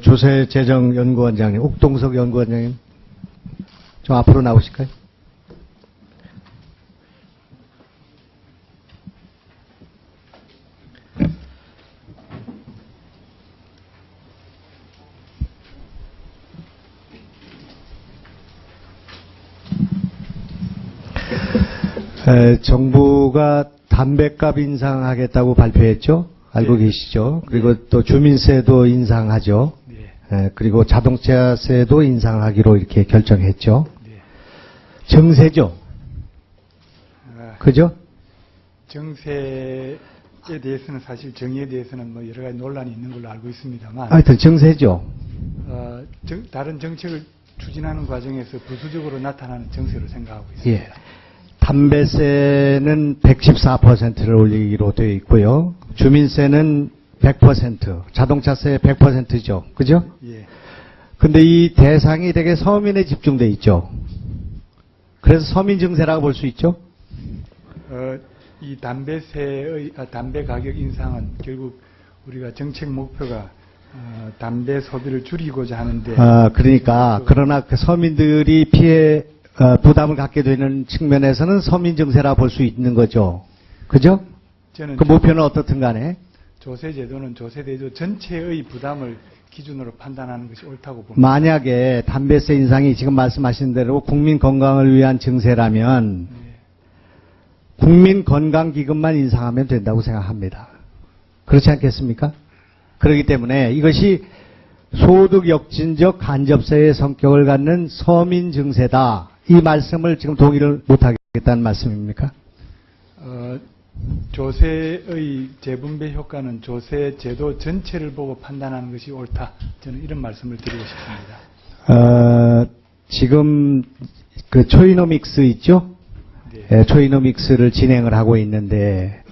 조세재정연구원장님, 옥동석 연구원장님, 좀 앞으로 나오실까요? 정부가 담배값 인상하겠다고 발표했죠? 알고 계시죠? 그리고 또 주민세도 인상하죠? 그리고 자동차세도 인상하기로 이렇게 결정했죠? 정세죠? 그죠? 정세에 대해서는 사실 정의에 대해서는 뭐 여러 가지 논란이 있는 걸로 알고 있습니다만. 하여튼 정세죠? 다른 정책을 추진하는 과정에서 부수적으로 나타나는 정세로 생각하고 있습니다. 예. 담배세는 114%를 올리기로 되어 있고요. 주민세는 100%, 자동차세 100%죠. 그죠? 예. 근데 이 대상이 되게 서민에 집중돼 있죠. 그래서 서민 증세라고 볼 수 있죠? 이 담배 가격 인상은 결국 우리가 정책 목표가 담배 소비를 줄이고자 하는데. 그러니까 그러나 그 서민들이 부담을 갖게 되는 측면에서는 서민 증세라 볼 수 있는 거죠. 그죠? 저는 그 목표는 어떻든 간에 조세제도는 조세대조 전체의 부담을 기준으로 판단하는 것이 옳다고 봅니다. 만약에 담배세 인상이 지금 말씀하신 대로 국민 건강을 위한 증세라면 국민건강기금만 인상하면 된다고 생각합니다. 그렇지 않겠습니까? 그렇기 때문에 이것이 소득 역진적 간접세의 성격을 갖는 서민 증세다. 이 말씀을 지금 동의를 못하겠다는 말씀입니까? 조세의 재분배 효과는 조세 제도 전체를 보고 판단하는 것이 옳다. 저는 이런 말씀을 드리고 싶습니다. 지금 그 초이노믹스 있죠? 네. 초이노믹스를 진행을 하고 있는데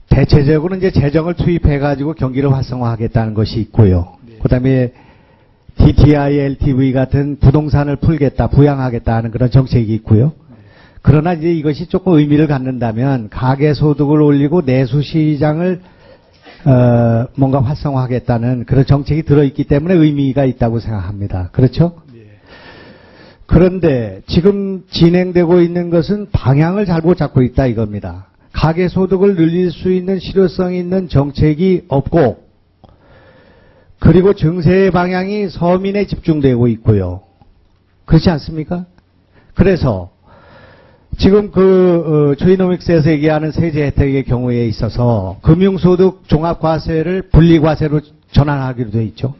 대체적으로 이제 재정을 투입해가지고 경기를 활성화하겠다는 것이 있고요. 네. 그다음에 DTI, LTV 같은 부동산을 풀겠다, 부양하겠다 하는 그런 정책이 있고요. 그러나 이제 이것이 조금 의미를 갖는다면 가계소득을 올리고 내수시장을 뭔가 활성화하겠다는 그런 정책이 들어있기 때문에 의미가 있다고 생각합니다. 그렇죠? 네. 그런데 지금 진행되고 있는 것은 방향을 잘못 잡고 있다 이겁니다. 가계소득을 늘릴 수 있는 실효성 있는 정책이 없고 그리고 증세의 방향이 서민에 집중되고 있고요. 그렇지 않습니까? 그래서 지금 초이노믹스에서 얘기하는 세제 혜택의 경우에 있어서 금융소득 종합과세를 분리과세로 전환하기로 되어 있죠.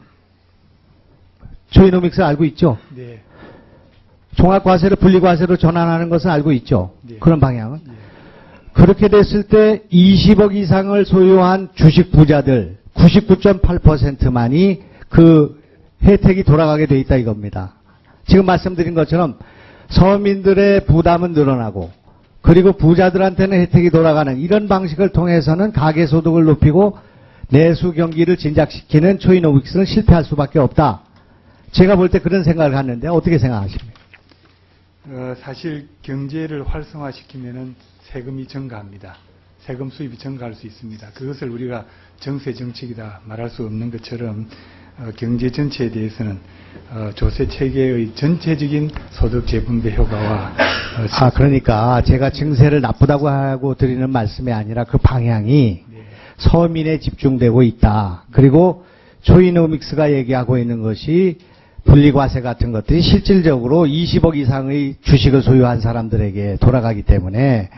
초이노믹스 알고 있죠? 네. 종합과세를 분리과세로 전환하는 것은 알고 있죠. 네. 그런 방향은. 네. 그렇게 됐을 때 20억 이상을 소유한 주식 부자들 99.8%만이 그 혜택이 돌아가게 돼 있다 이겁니다. 지금 말씀드린 것처럼 서민들의 부담은 늘어나고 그리고 부자들한테는 혜택이 돌아가는 이런 방식을 통해서는 가계소득을 높이고 내수 경기를 진작시키는 초이노믹스는 실패할 수밖에 없다. 제가 볼 때 그런 생각을 갖는데 어떻게 생각하십니까? 사실 경제를 활성화시키면은 세금이 증가합니다. 세금 수입이 증가할 수 있습니다. 그것을 우리가 정세 정책이다 말할 수 없는 것처럼 경제 전체에 대해서는 조세 체계의 전체적인 소득 재분배 효과와 그러니까 제가 증세를 나쁘다고 하고 드리는 말씀이 아니라 그 방향이 네. 서민에 집중되고 있다. 그리고 초이노믹스가 얘기하고 있는 것이 분리과세 같은 것들이 실질적으로 20억 이상의 주식을 소유한 사람들에게 돌아가기 때문에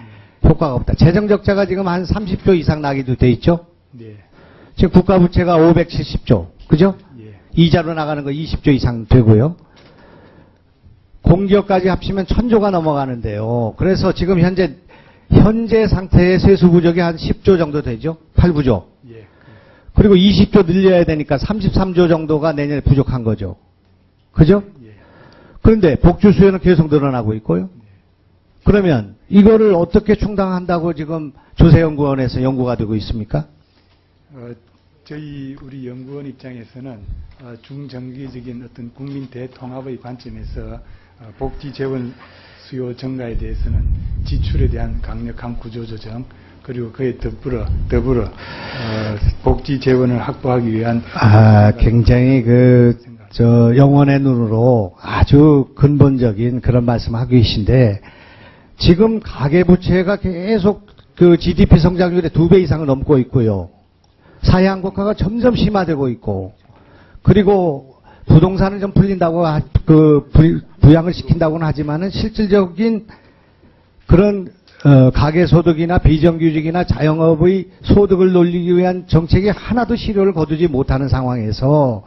효과가 없다. 재정적자가 지금 한 30조 이상 나기도 돼 있죠? 네. 지금 국가부채가 570조. 그죠? 예. 이자로 나가는 거 20조 이상 되고요. 공기업까지 합치면 1000조가 넘어가는데요. 그래서 지금 현재 상태의 세수 부족이 한 10조 정도 되죠? 8부조. 예. 그리고 20조 늘려야 되니까 33조 정도가 내년에 부족한 거죠. 그죠? 예. 그런데 복주 수요는 계속 늘어나고 있고요. 그러면 이거를 어떻게 충당한다고 지금 조세연구원에서 연구가 되고 있습니까? 우리 연구원 입장에서는 중장기적인 어떤 국민 대통합의 관점에서 복지 재원 수요 증가에 대해서는 지출에 대한 강력한 구조조정 그리고 그에 더불어 복지 재원을 확보하기 위한 굉장히 영혼의 눈으로 아주 근본적인 그런 말씀하고 계신데, 지금 가계부채가 계속 그 GDP 성장률의 2배 이상을 넘고 있고요. 사회한국화가 점점 심화되고 있고, 그리고 부동산은 좀 풀린다고, 부양을 시킨다고는 하지만은 실질적인 그런, 가계소득이나 비정규직이나 자영업의 소득을 놀리기 위한 정책이 하나도 실효를 거두지 못하는 상황에서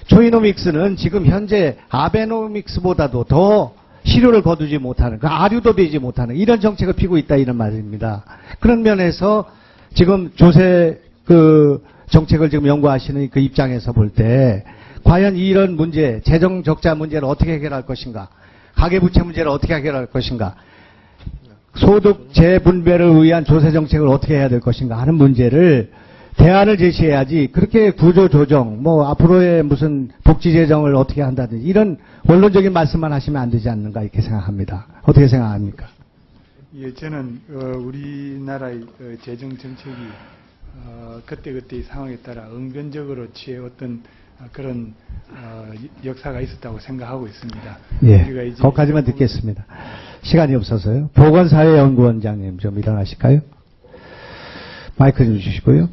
조이노믹스는 지금 현재 아베노믹스보다도 더 실효를 거두지 못하는, 아류도 되지 못하는 이런 정책을 피고 있다, 이런 말입니다. 그런 면에서 지금 조세 정책을 지금 연구하시는 그 입장에서 볼 때, 과연 이런 문제, 재정 적자 문제를 어떻게 해결할 것인가, 가계부채 문제를 어떻게 해결할 것인가, 소득 재분배를 위한 조세 정책을 어떻게 해야 될 것인가 하는 문제를 대안을 제시해야지, 그렇게 구조조정, 앞으로의 무슨 복지 재정을 어떻게 한다든지 이런 원론적인 말씀만 하시면 안 되지 않는가, 이렇게 생각합니다. 어떻게 생각합니까? 예, 저는 우리나라의 재정 정책이 그때그때의 상황에 따라 은근적으로 취해왔던 그런 역사가 있었다고 생각하고 있습니다. 예, 우리가 이제 거기까지만 듣겠습니다. 시간이 없어서요. 보건사회연구원장님 좀 일어나실까요? 마이크 좀 주시고요.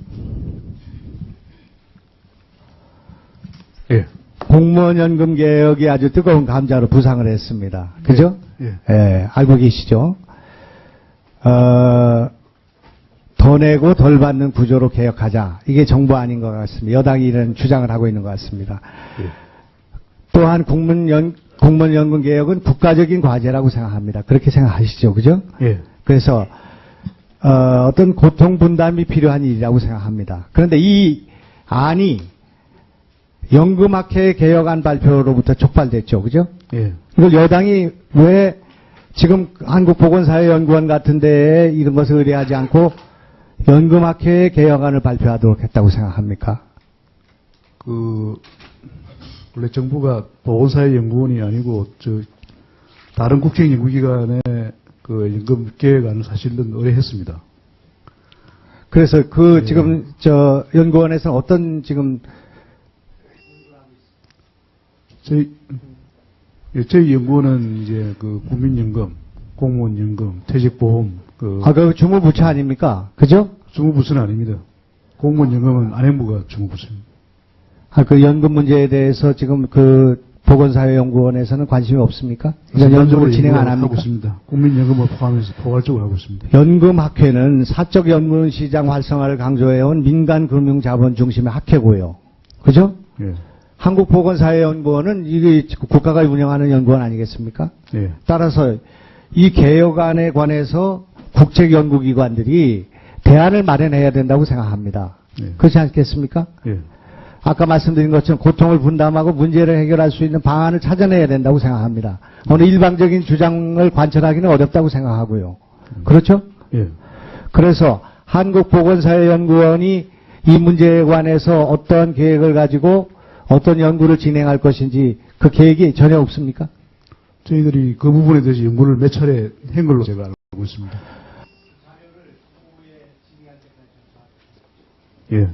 예. 공무원연금 개혁이 아주 뜨거운 감자로 부상을 했습니다. 그죠? 예. 예, 알고 계시죠? 더 내고 덜 받는 구조로 개혁하자. 이게 정부 아닌 것 같습니다. 여당이 이런 주장을 하고 있는 것 같습니다. 예. 또한 공무원연금 개혁은 국가적인 과제라고 생각합니다. 그렇게 생각하시죠? 그죠? 예. 그래서 어떤 고통 분담이 필요한 일이라고 생각합니다. 그런데 이 안이 연금학회 개혁안 발표로부터 촉발됐죠. 그죠? 예. 이걸 여당이 왜 지금 한국보건사회연구원 같은 데에 이런 것을 의뢰하지 않고 연금학회 개혁안을 발표하도록 했다고 생각합니까? 원래 정부가 보건사회연구원이 아니고, 다른 국책연구기관의 연금 계획안을 사실은 의뢰했습니다. 그래서 지금 연구원에서 어떤 지금 저희 연구원은 이제 국민연금, 공무원연금, 퇴직보험, 그 주무부처 아닙니까? 그죠? 주무부서는 아닙니다. 공무원연금은 안행부가 주무부서입니다. 그 연금 문제에 대해서 지금 보건사회연구원에서는 관심이 없습니까? 이런 연구를 진행 안 합니까? 하고 있습니다. 국민연금을 포함해서 포괄적으로 하고 있습니다. 연금학회는 사적연금 시장 활성화를 강조해온 민간금융자본 중심의 학회고요. 그죠? 예. 한국보건사회연구원은 이게 국가가 운영하는 연구원 아니겠습니까? 예. 따라서 이 개혁안에 관해서 국책연구기관들이 대안을 마련해야 된다고 생각합니다. 예. 그렇지 않겠습니까? 예. 아까 말씀드린 것처럼 고통을 분담하고 문제를 해결할 수 있는 방안을 찾아내야 된다고 생각합니다. 어느 일방적인 주장을 관철하기는 어렵다고 생각하고요. 그렇죠? 예. 그래서 한국보건사회연구원이 이 문제에 관해서 어떤 계획을 가지고 어떤 연구를 진행할 것인지 그 계획이 전혀 없습니까? 저희들이 그 부분에 대해서 연구를 몇 차례 한 걸로 제가 알고 있습니다. 예.